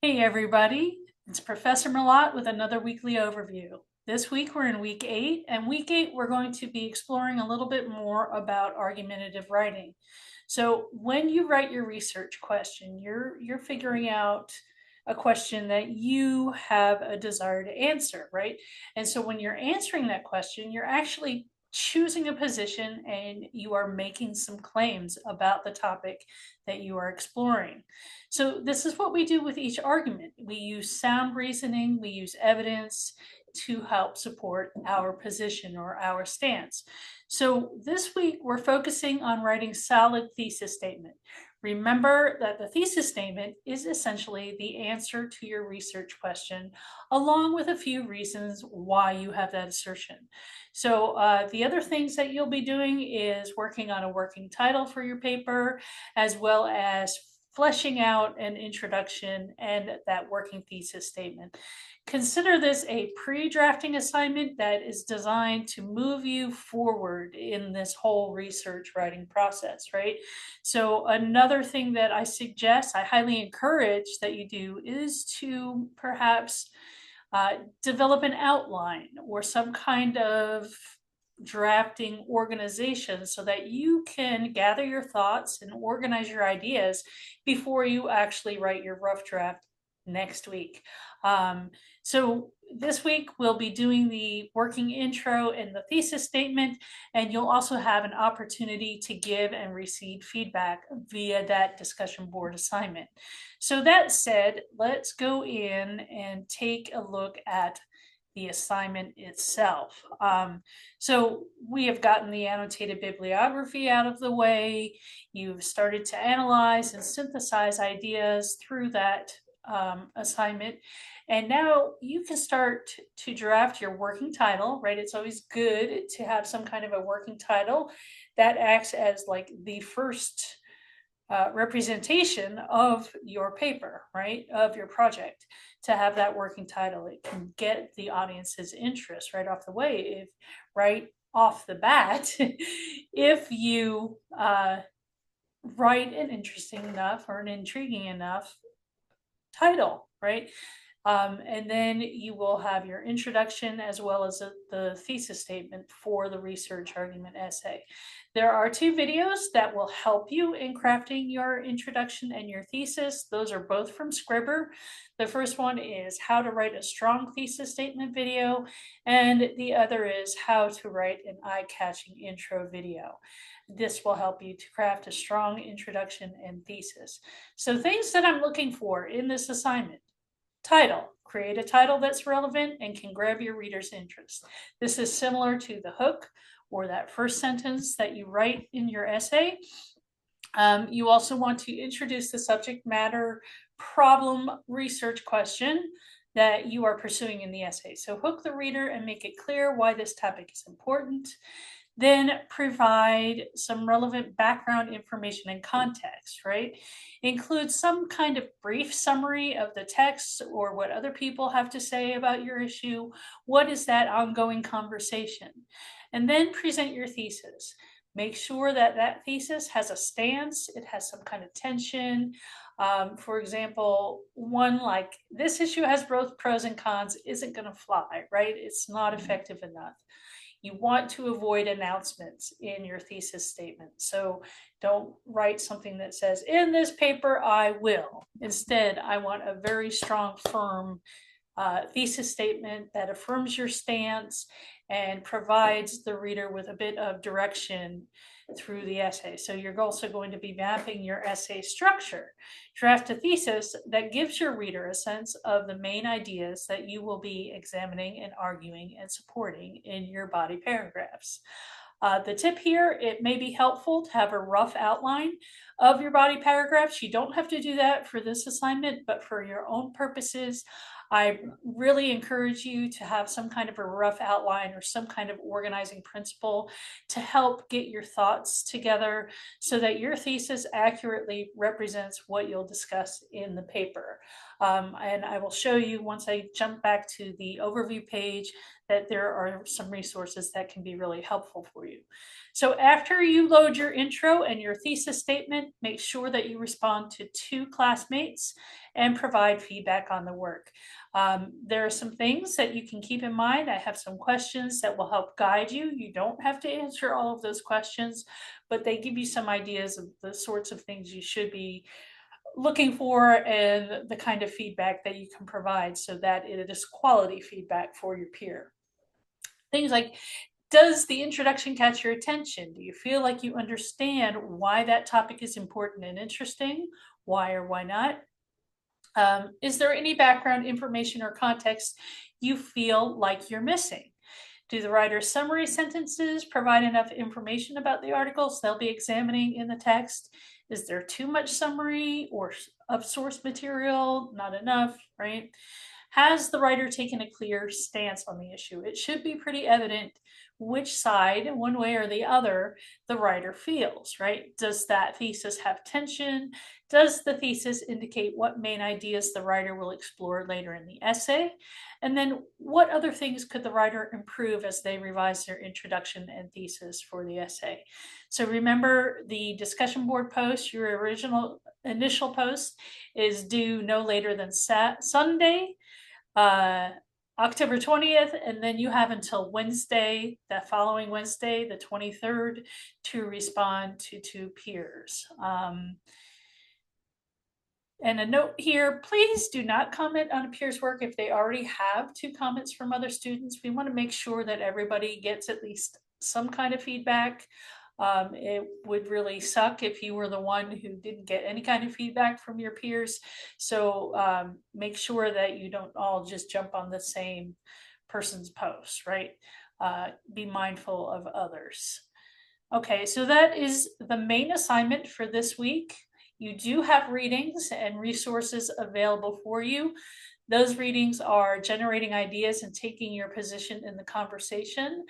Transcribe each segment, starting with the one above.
Hey everybody, it's Professor Merlot with another weekly overview. This week we're in week 8, and week 8 we're going to be exploring a little bit more about argumentative writing. So when you write your research question, you're figuring out a question that you have a desire to answer, right? And so when you're answering that question, you're actually choosing a position and you are making some claims about the topic that you are exploring. So this is what we do with each argument. We use sound reasoning, we use evidence to help support our position or our stance. So this week we're focusing on writing solid thesis statement. Remember that the thesis statement is essentially the answer to your research question, along with a few reasons why you have that assertion. So the other things that you'll be doing is working on a working title for your paper, as well as fleshing out an introduction and that working thesis statement. Consider this a pre-drafting assignment that is designed to move you forward in this whole research writing process, right? So another thing that I suggest, I highly encourage that you do, is to perhaps develop an outline or some kind of drafting organization so that you can gather your thoughts and organize your ideas before you actually write your rough draft next week. So this week we'll be doing the working intro and the thesis statement, and you'll also have an opportunity to give and receive feedback via that discussion board assignment. So that said, let's go in and take a look at the assignment itself. So we have gotten the annotated bibliography out of the way. You've started to analyze and synthesize ideas through that assignment. And now you can start to draft your working title, right? It's always good to have some kind of a working title that acts as like the first representation of your paper, right? Of your project. To have that working title, it can get the audience's interest right off the way. If right off the bat, if you write an interesting enough or an intriguing enough title, right? And then you will have your introduction as well as the thesis statement for the research argument essay. There are 2 videos that will help you in crafting your introduction and your thesis. Those are both from Scribr. The first one is how to write a strong thesis statement video, and the other is how to write an eye-catching intro video. This will help you to craft a strong introduction and thesis. So things that I'm looking for in this assignment: title. Create a title that's relevant and can grab your reader's interest. This is similar to the hook or that first sentence that you write in your essay. You also want to introduce the subject matter problem research question that you are pursuing in the essay. So hook the reader and make it clear why this topic is important. Then provide some relevant background information and context, right? Include some kind of brief summary of the text or what other people have to say about your issue. What is that ongoing conversation? And then present your thesis. Make sure that that thesis has a stance, it has some kind of tension. For example, one like, this issue has both pros and cons, isn't going to fly, right? It's not effective enough. You want to avoid announcements in your thesis statement. So don't write something that says, in this paper, I will. Instead, I want a very strong, firm thesis statement that affirms your stance and provides the reader with a bit of direction through the essay. So you're also going to be mapping your essay structure. Draft a thesis that gives your reader a sense of the main ideas that you will be examining and arguing and supporting in your body paragraphs. The tip here, it may be helpful to have a rough outline of your body paragraphs. You don't have to do that for this assignment, but for your own purposes, I really encourage you to have some kind of a rough outline or some kind of organizing principle to help get your thoughts together so that your thesis accurately represents what you'll discuss in the paper. And I will show you once I jump back to the overview page that there are some resources that can be really helpful for you. So after you load your intro and your thesis statement, make sure that you respond to 2 classmates and provide feedback on the work. There are some things that you can keep in mind. I have some questions that will help guide you. You don't have to answer all of those questions, but they give you some ideas of the sorts of things you should be looking for and the kind of feedback that you can provide so that it is quality feedback for your peer. Things like, does the introduction catch your attention? Do you feel like you understand why that topic is important and interesting? Why or why not? Is there any background information or context you feel like you're missing? Do the writer's summary sentences provide enough information about the articles they'll be examining in the text? Is there too much summary or of source material? Not enough, right? Has the writer taken a clear stance on the issue? It should be pretty evident which side, one way or the other, the writer feels, right? Does that thesis have tension? Does the thesis indicate what main ideas the writer will explore later in the essay? And then what other things could the writer improve as they revise their introduction and thesis for the essay? So remember, the discussion board post, your initial post, is due no later than Sunday, October 20th, and then you have until Wednesday, that following Wednesday, the 23rd, to respond to 2 peers. And a note here, please do not comment on a peer's work if they already have 2 comments from other students. We want to make sure that everybody gets at least some kind of feedback. It would really suck if you were the one who didn't get any kind of feedback from your peers. So make sure that you don't all just jump on the same person's post, right? Be mindful of others. Okay, so that is the main assignment for this week. You do have readings and resources available for you. Those readings are generating ideas and taking your position in the conversation.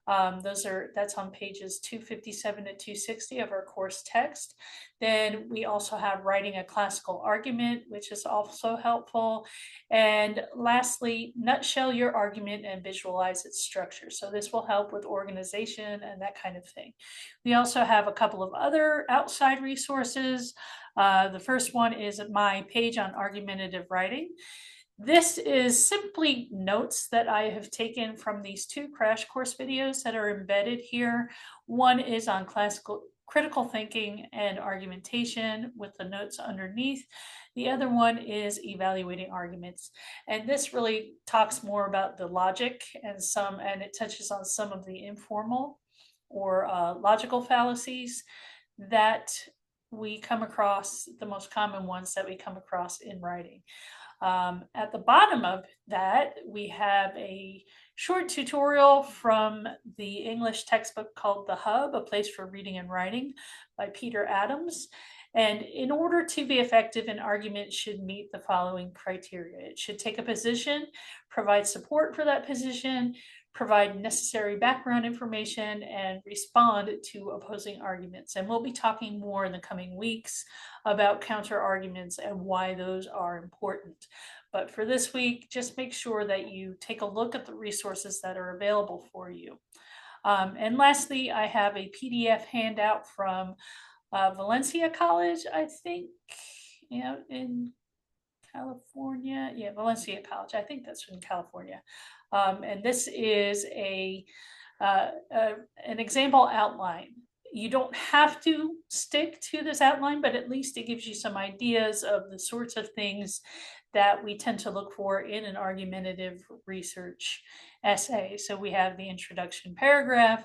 That's on pages 257 to 260 of our course text. Then we also have writing a classical argument, which is also helpful. And lastly, nutshell your argument and visualize its structure. So this will help with organization and that kind of thing. We also have a couple of other outside resources. The first one is my page on argumentative writing. This is simply notes that I have taken from these 2 crash course videos that are embedded here. One is on classical critical thinking and argumentation with the notes underneath. The other one is evaluating arguments. And this really talks more about the logic and it touches on some of the informal or logical fallacies that we come across, the most common ones that we come across in writing. At the bottom of that, we have a short tutorial from the English textbook called The Hub, A Place for Reading and Writing by Peter Adams. And in order to be effective, an argument should meet the following criteria. It should take a position, provide support for that position, provide necessary background information, and respond to opposing arguments. And we'll be talking more in the coming weeks about counter arguments and why those are important. But for this week, just make sure that you take a look at the resources that are available for you. And lastly, I have a PDF handout from Valencia College, I think, in California. Yeah, Valencia College. I think that's in California. And this is an example outline. You don't have to stick to this outline, but at least it gives you some ideas of the sorts of things that we tend to look for in an argumentative research essay. So we have the introduction paragraph,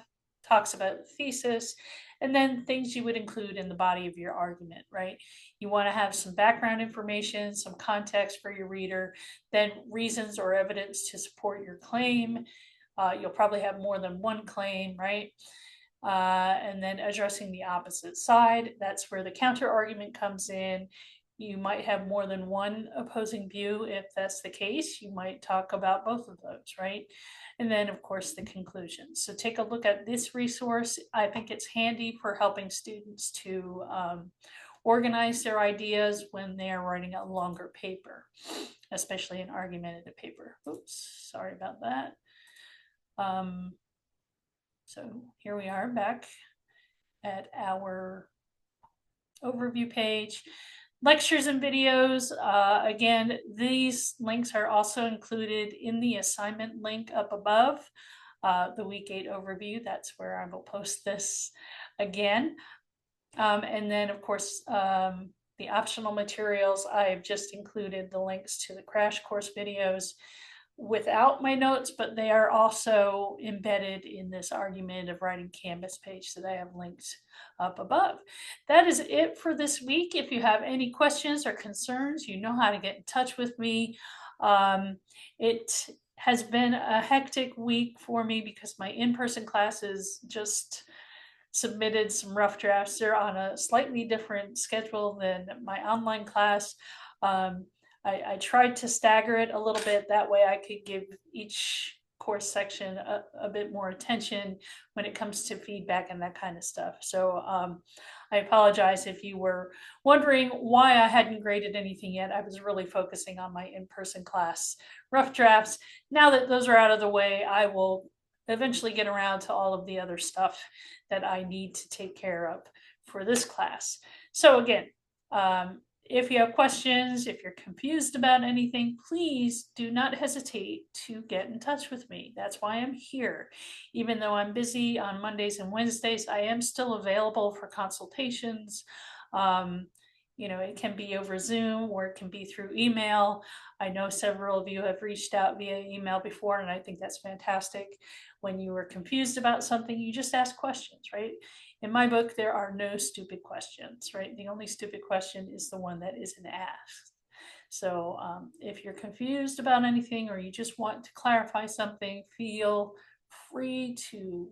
talks about the thesis, and then things you would include in the body of your argument, right? You want to have some background information, some context for your reader, then reasons or evidence to support your claim. You'll probably have more than one claim, right? And then addressing the opposite side. That's where the counter argument comes in. You might have more than one opposing view. If that's the case, you might talk about both of those, right? And then, of course, the conclusions. So take a look at this resource. I think it's handy for helping students to organize their ideas when they are writing a longer paper, especially an argumentative paper. Oops, sorry about that. So here we are back at our overview page. Lectures and videos, again, these links are also included in the assignment link up above, the week 8 overview. That's where I will post this again. And then, of course, the optional materials, I have just included the links to the crash course videos without my notes, but they are also embedded in this argumentative writing Canvas page that I have linked up above. That is it for this week. If you have any questions or concerns, you know how to get in touch with me. It has been a hectic week for me because my in-person classes just submitted some rough drafts. They're on a slightly different schedule than my online class. I tried to stagger it a little bit. That way I could give each course section a bit more attention when it comes to feedback and that kind of stuff. So I apologize if you were wondering why I hadn't graded anything yet. I was really focusing on my in-person class rough drafts. Now that those are out of the way, I will eventually get around to all of the other stuff that I need to take care of for this class. So again, if you have questions, if you're confused about anything, please do not hesitate to get in touch with me. That's why I'm here. Even though I'm busy on Mondays and Wednesdays, I am still available for consultations. You know, it can be over Zoom or it can be through email. I know several of you have reached out via email before, and I think that's fantastic. When you are confused about something, you just ask questions, right? In my book, there are no stupid questions, right? The only stupid question is the one that isn't asked. So if you're confused about anything or you just want to clarify something, feel free to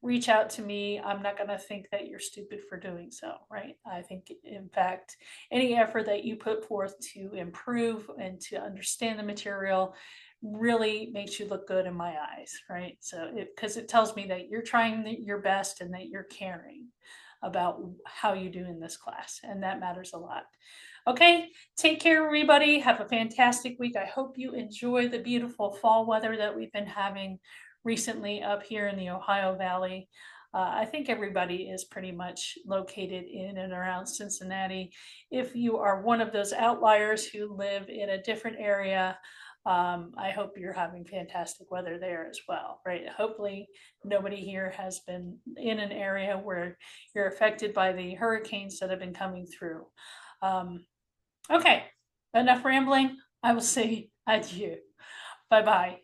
reach out to me. I'm not going to think that you're stupid for doing so, right? I think, in fact, any effort that you put forth to improve and to understand the material really makes you look good in my eyes, right? So because it tells me that you're trying your best and that you're caring about how you do in this class, and that matters a lot. Okay, take care, everybody. Have a fantastic week. I hope you enjoy the beautiful fall weather that we've been having recently up here in the Ohio Valley. I think everybody is pretty much located in and around Cincinnati. If you are one of those outliers who live in a different area, I hope you're having fantastic weather there as well, right? Hopefully nobody here has been in an area where you're affected by the hurricanes that have been coming through. Okay, enough rambling. I will say adieu. Bye-bye.